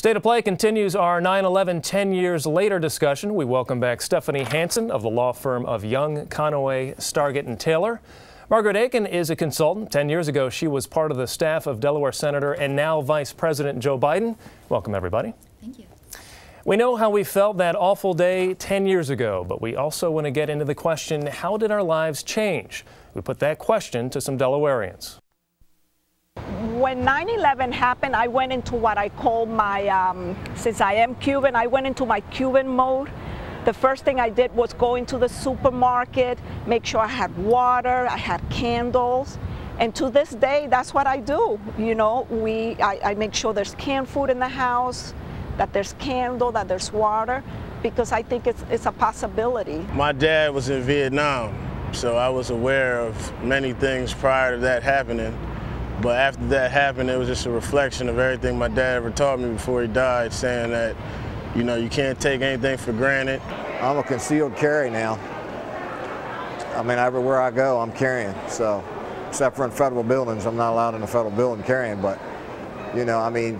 State of Play continues our 9/11 10 years later discussion. We welcome back Stephanie Hanson of the law firm of Young, Conaway, Stargett and Taylor. Margaret Aiken is a consultant. 10 years ago, she was part of the staff of Delaware Senator and now Vice President Joe Biden. Welcome, everybody. Thank you. We know how we felt that awful day 10 years ago, but we also want to get into the question, how did our lives change? We put that question to some Delawareans. When 9/11 happened, I went into what I call my, since I am Cuban, I went into my Cuban mode. The first thing I did was go into the supermarket, make sure I had water, I had candles. And to this day, that's what I do. You know, I make sure there's canned food in the house, that there's candle, that there's water, because I think it's a possibility. My dad was in Vietnam, so I was aware of many things prior to that happening. But after that happened, it was just a reflection of everything my dad ever taught me before he died, saying that, you know, you can't take anything for granted. I'm a concealed carry now. I mean, everywhere I go, I'm carrying. So, except for in federal buildings, I'm not allowed in a federal building carrying. But, you know, I mean,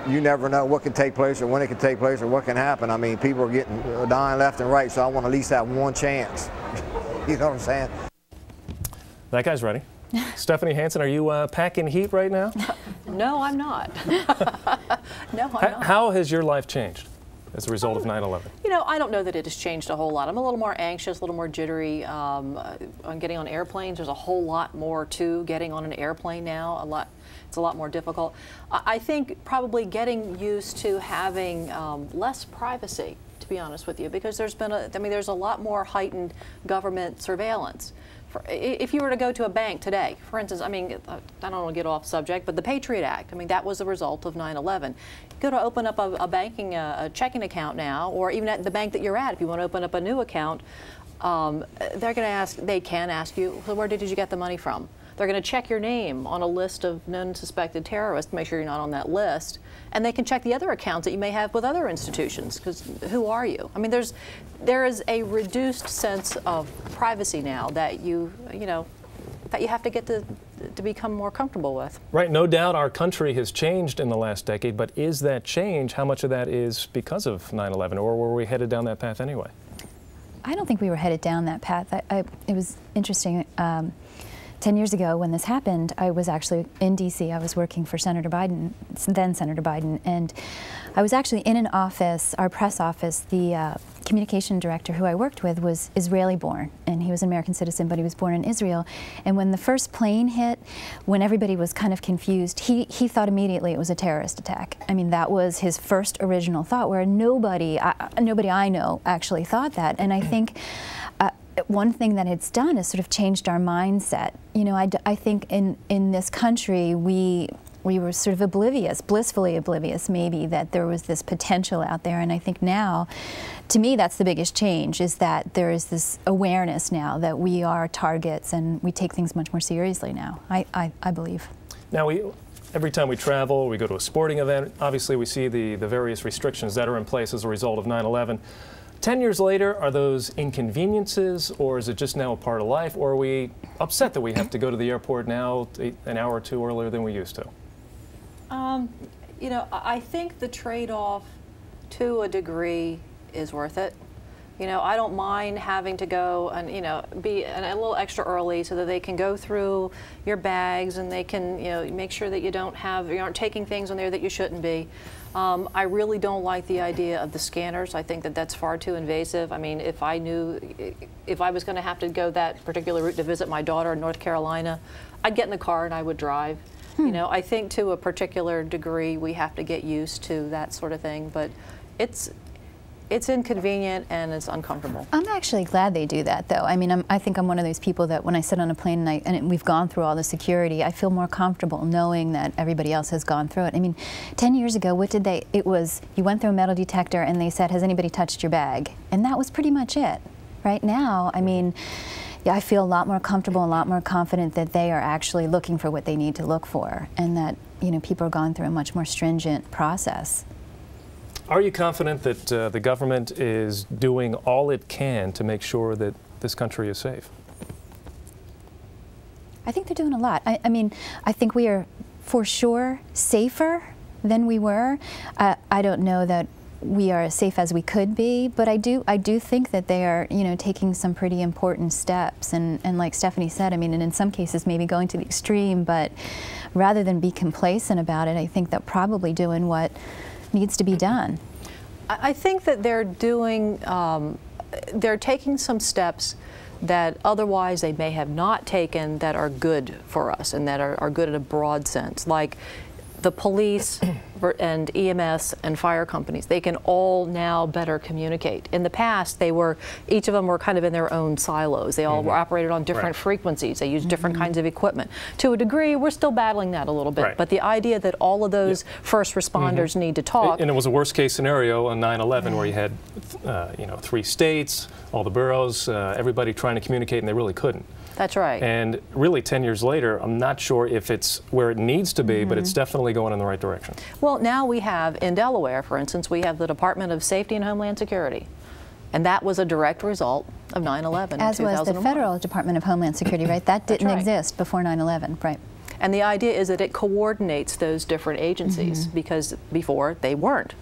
you never know what can take place or when it can take place or what can happen. I mean, people are dying left and right, so I want to at least have one chance. You know what I'm saying? That guy's ready. Stephanie Hanson, are you packing heat right now? No, I'm not. No, I'm not. How has your life changed as a result of 9/11? You know, I don't know that it has changed a whole lot. I'm a little more anxious, a little more jittery on getting on airplanes. There's a whole lot more to getting on an airplane now. It's a lot more difficult. I think probably getting used to having less privacy, to be honest with you, because there's a lot more heightened government surveillance. If you were to go to a bank today, for instance, I mean, I don't want to get off subject, but the Patriot Act, I mean, that was a result of 9/11. Go to open up a checking account now, or even at the bank that you're at, if you want to open up a new account, they can ask you, well, where did you get the money from? They're going to check your name on a list of known suspected terrorists to make sure you're not on that list. And they can check the other accounts that you may have with other institutions, because who are you? I mean, there is a reduced sense of privacy now that you have to get to become more comfortable with. Right, no doubt our country has changed in the last decade, but is that change, how much of that is because of 9/11, or were we headed down that path anyway? I don't think we were headed down that path. It was interesting. 10 years ago when this happened, I was actually in D.C. I was working for Senator Biden, then Senator Biden, and I was actually in an office, our press office. The communication director who I worked with was Israeli born, and he was an American citizen, but he was born in Israel. And when the first plane hit, when everybody was kind of confused, he thought immediately it was a terrorist attack. I mean, that was his first original thought, where nobody I know actually thought that. And I think one thing that it's done is sort of changed our mindset. You know, I think in this country we were sort of oblivious, blissfully oblivious maybe, that there was this potential out there. And I think now, to me, that's the biggest change, is that there is this awareness now that we are targets and we take things much more seriously now, I believe. Now, every time we travel, we go to a sporting event, obviously we see the various restrictions that are in place as a result of 9/11. 10 years later, are those inconveniences, or is it just now a part of life, or are we upset that we have to go to the airport now an hour or two earlier than we used to? You know, I think the trade-off to a degree is worth it. You know, I don't mind having to go and, you know, be a little extra early so that they can go through your bags and they can, you know, make sure that you aren't taking things on there that you shouldn't be. I really don't like the idea of the scanners. I think that that's far too invasive. I mean, if I was going to have to go that particular route to visit my daughter in North Carolina, I'd get in the car and I would drive. You know, I think to a particular degree we have to get used to that sort of thing, but it's inconvenient and it's uncomfortable. I'm actually glad they do that, though. I mean, I think I'm one of those people that when I sit on a plane and we've gone through all the security, I feel more comfortable knowing that everybody else has gone through it. I mean, 10 years ago, it was you went through a metal detector and they said, has anybody touched your bag? And that was pretty much it. Right now, I mean, yeah, I feel a lot more comfortable, a lot more confident that they are actually looking for what they need to look for, and that, you know, people are going through a much more stringent process. Are you confident that the government is doing all it can to make sure that this country is safe? I think they're doing a lot. I mean, I think we are for sure safer than we were. I don't know that we are as safe as we could be, but I do think that they are, you know, taking some pretty important steps, and like Stephanie said, I mean, and in some cases maybe going to the extreme, but rather than be complacent about it, I think they're probably doing what needs to be done. I think that they're doing, they're taking some steps that otherwise they may have not taken that are good for us and that are good in a broad sense, like the police and EMS and fire companies. They can all now better communicate. In the past, each of them were kind of in their own silos. They all were operated on different frequencies. They used different kinds of equipment. To a degree, we're still battling that a little bit. But the idea that all of those first responders need to talk. And it was a worst case scenario on 9/11 where you had, you know, 3 states, all the boroughs, everybody trying to communicate, and they really couldn't. That's right. And really, 10 years later, I'm not sure if it's where it needs to be, but it's definitely going in the right direction. Well, now we have, in Delaware, for instance, we have the Department of Safety and Homeland Security. And that was a direct result of 9/11 As in 2001. was the Federal Department of Homeland Security, right? That didn't exist before 9/11, right? And the idea is that it coordinates those different agencies because before they weren't.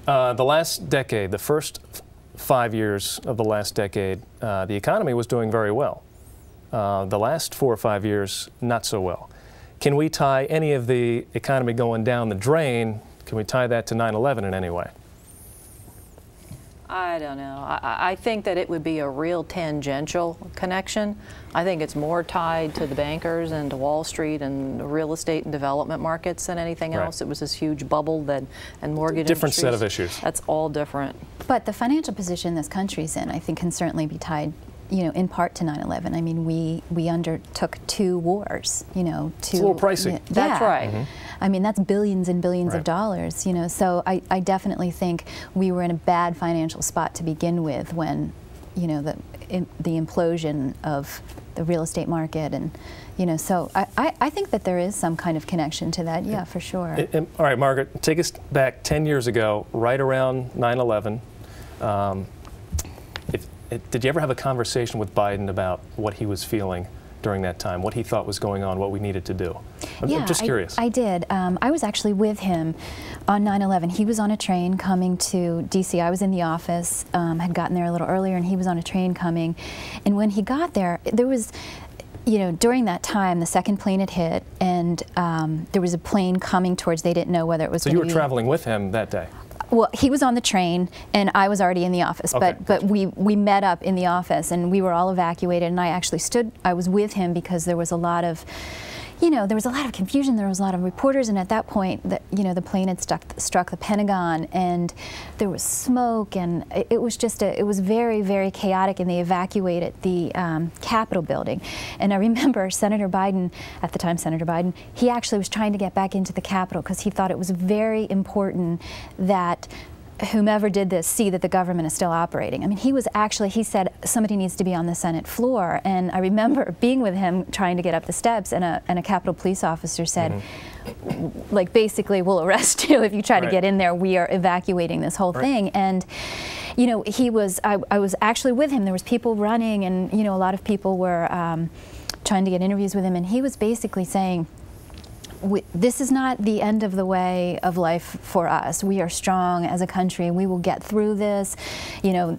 The last decade, the first 5 years of the last decade, the economy was doing very well. The last 4 or 5 years, not so well. Can we tie any of the economy going down the drain, can we tie that to 9/11 in any way? I don't know. I think that it would be a real tangential connection. I think it's more tied to the bankers and to Wall Street and the real estate and development markets than anything else. It was this huge bubble and mortgage Different industries. set of issues. That's all different. But the financial position this country's in, I think, can certainly be tied, you know, in part to 9/11. I mean, we undertook 2 wars, you know. It's a little pricey. Yeah. That's right. I mean, that's billions and billions of dollars, you know. So I definitely think we were in a bad financial spot to begin with when, you know, the implosion of the real estate market, and, you know, so I think that there is some kind of connection to that, yeah, for sure. All right, Margaret, take us back 10 years ago, right around 9/11. Did you ever have a conversation with Biden about what he was feeling during that time, what he thought was going on, what we needed to do? I'm just curious. I did. I was actually with him on 9/11. He was on a train coming to D.C. I was in the office, had gotten there a little earlier, and he was on a train coming. And when he got there, there was, you know, during that time, the second plane had hit, and there was a plane coming towards, they didn't know whether it was So you were traveling with him that day? Well, he was on the train, and I was already in the office, but we met up in the office, and we were all evacuated, and I actually I was with him because there was a lot of, you know, there was a lot of confusion, there was a lot of reporters, and at that point, you know, the plane had struck the Pentagon, and there was smoke, and it was just it was very, very chaotic, and they evacuated the Capitol building. And I remember Senator Biden, at the time Senator Biden, he actually was trying to get back into the Capitol because he thought it was very important that whomever did this see that the government is still operating. I mean, he said somebody needs to be on the Senate floor, and I remember being with him trying to get up the steps, and a Capitol police officer said, like, basically, we'll arrest you if you try to get in there. We are evacuating this whole thing. And, you know, I was actually with him. There was people running, and, you know, a lot of people were trying to get interviews with him, and he was basically saying, this is not the end of the way of life for us. We are strong as a country. We will get through this. You know,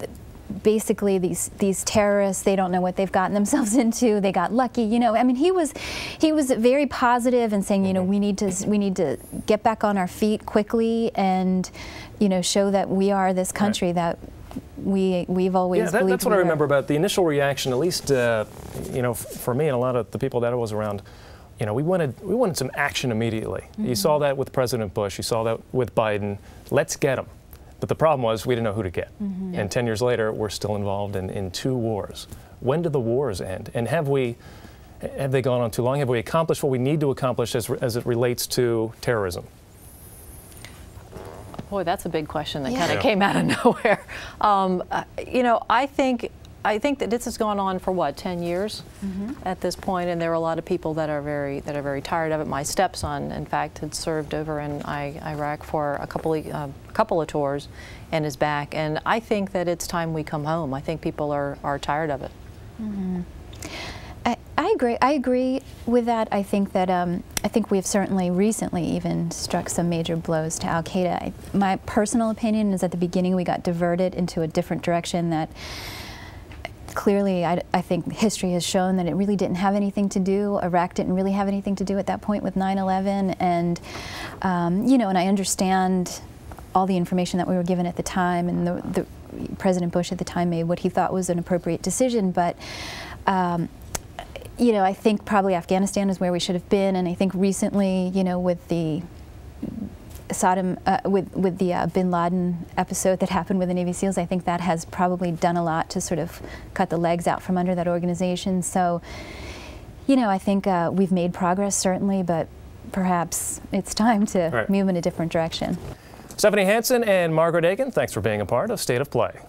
basically these terrorists, they don't know what they've gotten themselves into. They got lucky. You know, I mean, he was very positive and saying, you know, we need to get back on our feet quickly and, you know, show that we are this country that we've always believed. That's what I remember about the initial reaction. At least, you know, for me and a lot of the people that I was around. You know, we wanted some action immediately. You saw that with President Bush. You saw that with Biden. Let's get them. But the problem was we didn't know who to get. And 10 years later, we're still involved in 2 wars. When do the wars end? And have they gone on too long? Have we accomplished what we need to accomplish as it relates to terrorism? Boy, that's a big question that kind of came out of nowhere. You know, I think that this has gone on for what, 10 years at this point, and there are a lot of people that are very tired of it. My stepson, in fact, had served over in Iraq for a couple of tours and is back. And I think that it's time we come home. I think people are tired of it. I agree. I agree with that. I think that I think we've certainly recently even struck some major blows to Al Qaeda. My personal opinion is at the beginning we got diverted into a different direction that clearly I think history has shown that it really didn't have anything to do. Iraq didn't really have anything to do at that point with 9/11, and you know, and I understand all the information that we were given at the time, and the President Bush at the time made what he thought was an appropriate decision, but you know, I think probably Afghanistan is where we should have been, and I think recently, you know, with the with the Bin Laden episode that happened with the Navy SEALs, I think that has probably done a lot to sort of cut the legs out from under that organization. So, you know, I think we've made progress certainly, but perhaps it's time to move in a different direction. Stephanie Hanson and Margaret Egan, thanks for being a part of State of Play.